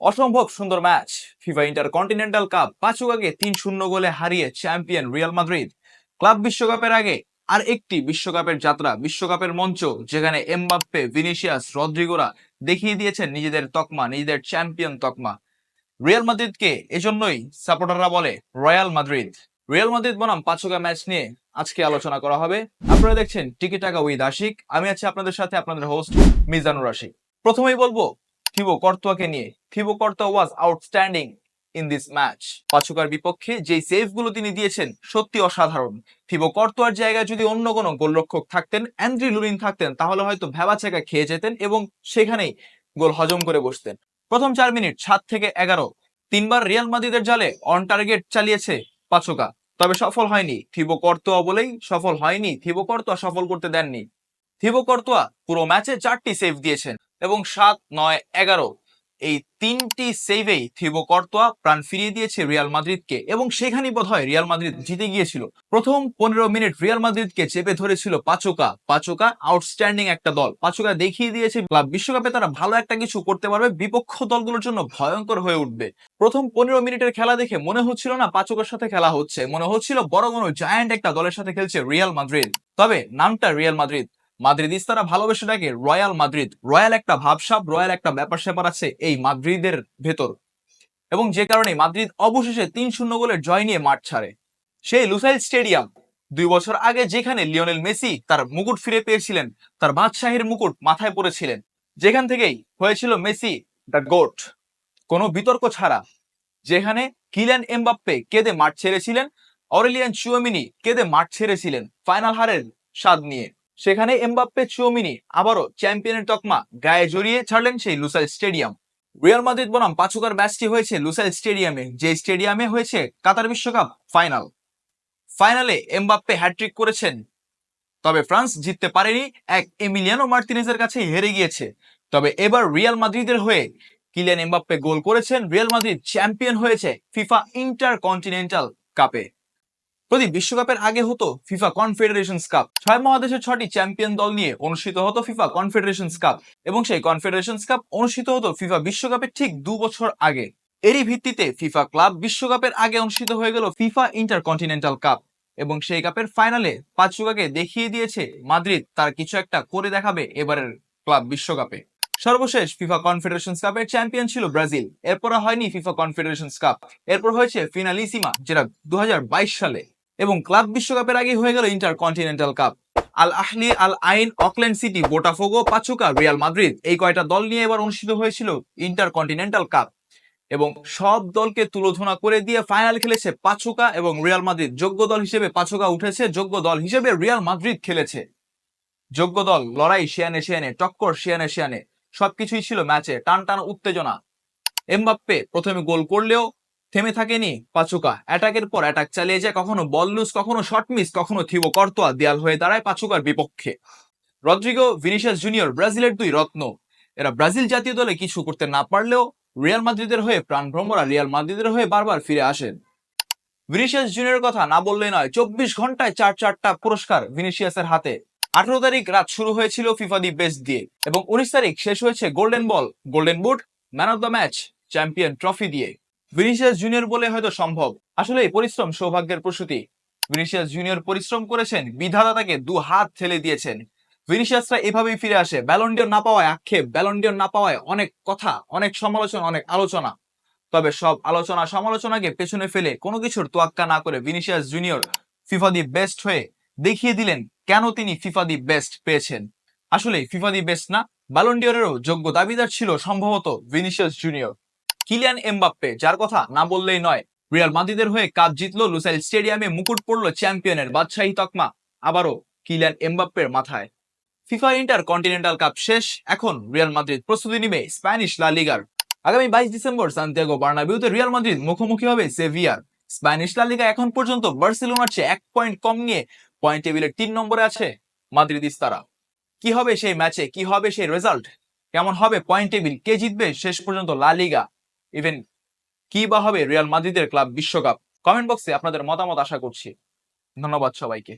অসম্ভব সুন্দর match. FIFA intercontinental cup পাঁচুকাকে ৩-০ গোলে হারিয়ে চ্যাম্পিয়ন রিয়াল মাদ্রিদ। ক্লাব বিশ্বকাপের আগে আর একটি বিশ্বকাপের যাত্রা, বিশ্বকাপের মঞ্চ, যেখানে এমবাপ্পে, ভিনিসিয়াস, রদ্রিগোরা দেখিয়ে দিয়েছেন নিজেদের তকমা, নিজেদের চ্যাম্পিয়ন তকমা। রিয়াল মাদ্রিদকে এজন্যই সাপোর্টাররা বলে রয়্যাল মাদ্রিদ। রিয়াল মাদ্রিদ বনাম পাঁচুকা ম্যাচ নিয়ে আজকে আলোচনা করা হবে। আপনারা দেখছেন টিকি টাকা উইথ আশিক। আমি আছি আপনাদের সাথে, আপনাদের হোস্ট মিজানুর আশিক। প্রথমেই বলবো থিবো কর্তোয়াকে নিয়ে। Thibaut Courtois was outstanding in this match. পাঁচুকার বিপক্ষে যেই সেভ গুলো তিনি দিয়েছেন সত্যি অসাধারণ। থিবো কর্তোয়ার জায়গায় যদি অন্য কোনো গোলরক্ষক থাকতেন, অ্যান্ড্রি লুরিন থাকতেন, তাহলে হয়তো ভ্যাবাচেকা খেয়ে যেতেন এবং সেখানেই গোল হজম করে বসতেন। প্রথম 4 মিনিট 7 থেকে 11 তিনবার রিয়াল মাদ্রিদের জালে অন টার্গেট চালিয়েছে পাঁচুকা, তবে সফল হয়নি। থিবো কর্তোয়া বলেই সফল হয়নি, থিবো কর্তোয়া সফল করতে দেননি। থিবো কর্তোয়া পুরো ম্যাচে 4টি সেভ দিয়েছেন এবং 7, 9, 11 এই 3টি সেভেই থিবো কর্তোয়া প্রাণ ফিরিয়ে দিয়েছে রিয়াল মাদ্রিদকে এবং সেখানেই বোধহয় রিয়াল মাদ্রিদ জিতে গিয়েছিল। প্রথম 15 মিনিট রিয়াল মাদ্রিদকে চেপে ধরেছিল পাঁচুকা। পাঁচুকা আউটস্ট্যান্ডিং একটা দল। পাঁচুকা দেখিয়ে দিয়েছে ক্লাব বিশ্বকাপে তারা ভালো একটা কিছু করতে পারবে, বিপক্ষ দলগুলোর জন্য ভয়ঙ্কর হয়ে উঠবে। প্রথম 15 মিনিটের খেলা দেখে মনে হচ্ছিল না পাঁচুকার সাথে খেলা হচ্ছে, মনে হচ্ছিল বড় কোনো জায়ান্ট একটা দলের সাথে খেলছে রিয়াল মাদ্রিদ। তবে নামটা রিয়াল মাদ্রিদ, মাদ্রিদিস্তারা ভালোবেসে ডাকে রয়্যাল মাদ্রিদ। রয়্যাল একটা ভাবসাব, রয়্যাল একটা ব্যাপার স্যাপার আছে এই মাদ্রিদের ভেতর, এবং যে কারণে মাদ্রিদ অবশেষে 3-0 গোলের জয় নিয়ে মাঠ ছাড়ে। সেই লুসাইল স্টেডিয়াম 2 বছর আগে, যেখানে লিওনেল মেসি তার মুকুট ফিরে পেয়েছিলেন, তার বাদশাহীর মুকুট মাথায় পড়েছিলেন, যেখান থেকেই হয়েছিল মেসি দ্য গোট, কোনো বিতর্ক ছাড়া। যেখানে কিলিয়ান এমবাপ্পে কেঁদে মাঠ ছেড়েছিলেন, অরেলিয়ান চুয়ামিনি কেঁদে মাঠ ছেড়েছিলেন ফাইনাল হারের স্বাদ নিয়ে, সেখানে এমবাপ্পে, চুয়ামিনি আবারও চ্যাম্পিয়নের তকমা গায়ে জড়িয়ে ছাড়লেন সেই লুসাইল স্টেডিয়াম। রিয়াল মাদ্রিদ বনাম পাঁচুকার ম্যাচটি হয়েছে লুসাইল স্টেডিয়ামে, যে স্টেডিয়ামে হয়েছে কাতার বিশ্বকাপ ফাইনাল। ফাইনালে এমবাপ্পে হ্যাটট্রিক করেছেন, তবে ফ্রান্স জিততে পারেনি, এক এমিলিয়ানো মার্তিনেজের কাছে হেরে গিয়েছে। তবে এবার রিয়াল মাদ্রিদের হয়ে কিলিয়ান এমবাপ্পে গোল করেছেন, রিয়াল মাদ্রিদ চ্যাম্পিয়ন হয়েছে ফিফা ইন্টারকন্টিনেন্টাল কাপে। প্রতি বিশ্বকাপের আগে হতো ফিফা কনফেডারেশনস কাপ। 6 মহাদেশের 6টি চ্যাম্পিয়ন দল নিয়ে অনুষ্ঠিত হতো ফিফা কনফেডারেশনস কাপ, এবং সেই কনফেডারেশনস কাপ অনুষ্ঠিত হতো ফিফা বিশ্বকাপের ঠিক 2 বছর আগে। এরই ভিত্তিতে ফিফা ক্লাব বিশ্বকাপের আগে অনুষ্ঠিত হয়ে গেল ফিফা ইন্টারকন্টিনেন্টাল কাপ, এবং সেই কাপের ফাইনালে পাঁচুকাকে দেখিয়ে দিয়েছে মাদ্রিদ তার কিছু একটা করে দেখাবে এবারের ক্লাব বিশ্বকাপে। সর্বশেষ ফিফা কনফেডারেশনস কাপের চ্যাম্পিয়ন ছিল ব্রাজিল, এরপর হয়নি ফিফা কনফেডারেশনস কাপ, এরপর হয়েছে ফিনালিসিমা, যেটা 2022 সালে, এবং ক্লাব বিশ্বকাপের আগে হয়ে গেল ইন্টারকন্টিনেন্টাল কাপ। আল আহলি, আল আইন, Auckland city, Botafogo, পাচুকা, Real Madrid, এই কয়টা দল নিয়ে এবার অনুষ্ঠিত হয়েছিল ইন্টারকন্টিনেন্টাল কাপ, এবং সব দলকে তুলোধনা করে দিয়ে ফাইনাল খেলেছে পাচুকা এবং রিয়াল মাদ্রিদ। যোগ্য দল হিসেবে পাচুকা উঠেছে, যোগ্য দল হিসেবে রিয়াল মাদ্রিদ খেলেছে। যোগ্য দল, লড়াই শিয়ানে শিয়ানে, টক্কর শিয়ানে শিয়ানে, সবকিছুই ছিল ম্যাচে, টান টান উত্তেজনা। এমবাপ্পে প্রথমে গোল করলেও থেমে থাকেনি পাচুকা, অ্যাটাকের পর অ্যাটাক চালিয়ে যায়, কখনো বল লুজ, কখনো শট মিস, কখনো থিবো কর্তোয়া দেয়াল হয়ে দাঁড়ায় পাচুকার বিপক্ষে। রদ্রিগো, ভিনিসিয়াস জুনিয়র ব্রাজিলের 2 রত্ন, এরা ব্রাজিল জাতীয় দলে কিছু করতে না পারলেও রিয়াল মাদ্রিদের হয়ে প্রাণভ্রমরা রিয়াল মাদ্রিদের হয়ে বারবার ফিরে আসেন। ভিনিসিয়াস জুনিয়রের কথা না বললেই নয়, 24 ঘন্টায় 4টা পুরস্কার ভিনিসিয়াসের হাতে। 18 তারিখ রাত শুরু হয়েছিল ফিফা দি বেস্ট দিয়ে, এবং 19 তারিখ শেষ হয়েছে golden ball, golden boot, man of the match, champion trophy দিয়ে। ভিনিসিয়াস জুনিয়র বলে হয়তো সম্ভব, আসলে এই পরিশ্রম সৌভাগ্যের প্রসূতি। ভিনিসিয়াস জুনিয়র পরিশ্রম করেছেন, বিধাতা তাকে 2 হাত ঠেলে দিয়েছেন। ভিনিসিয়াসরা এভাবেই ফিরে আসে। ব্যালন ডিওর না পাওয়ায় আক্ষেপ, ব্যালন ডিওর না পাওয়ায় অনেক কথা, অনেক সমালোচনা, অনেক আলোচনা, তবে সব আলোচনা সমালোচনাকে পেছনে ফেলে কোনো কিছুর তোয়াক্কা না করে Vinicius junior FIFA the best হয়ে দেখিয়ে দিলেন কেন তিনি ফিফা দি বেস্ট পেয়েছেন। আসলে ফিফা দি বেস্ট না, ব্যালন ডিওরেরও যোগ্য দাবিদার ছিল সম্ভবত ভিনিসিয়াস জুনিয়র। কিলিয়ান এমবাপ্পে, যার কথা না বললেই নয়, রিয়াল মাদ্রিদের হয়ে কাপ জিতলো, লুসাইল স্টেডিয়ামে মুকুট পড়লো চ্যাম্পিয়নের, বাদশাহী তকমা আবারও কিলিয়ান এমবাপ্পের মাথায়। ফিফা ইন্টার কন্টিনেন্টাল কাপ শেষ, এখন রিয়াল মাদ্রিদ প্রস্তুতি নিবে স্প্যানিশ লা লিগার। আগামী 22 ডিসেম্বর সান্তিয়াগো বার্নাবিউতে রিয়াল মাদ্রিদ মুখোমুখি হবে সেভিয়ার। স্প্যানিশ লা লিগা এখন পর্যন্ত বার্সেলোনার চেয়ে 1 পয়েন্ট কম নিয়ে পয়েন্ট টেবিলের 3 নম্বরে আছে মাদ্রিদিস্তারা। কি হবে সেই ম্যাচে, কি হবে সেই রেজাল্ট, কেমন হবে পয়েন্ট টেবিল, কে জিতবে শেষ পর্যন্ত লা লিগা, ইভেন কি বা হবে রিয়াল মাদ্রিদের ক্লাব বিশ্বকাপ, কমেন্ট বক্সে আপনাদের মতামত আশা করছি। ধন্যবাদ সবাইকে।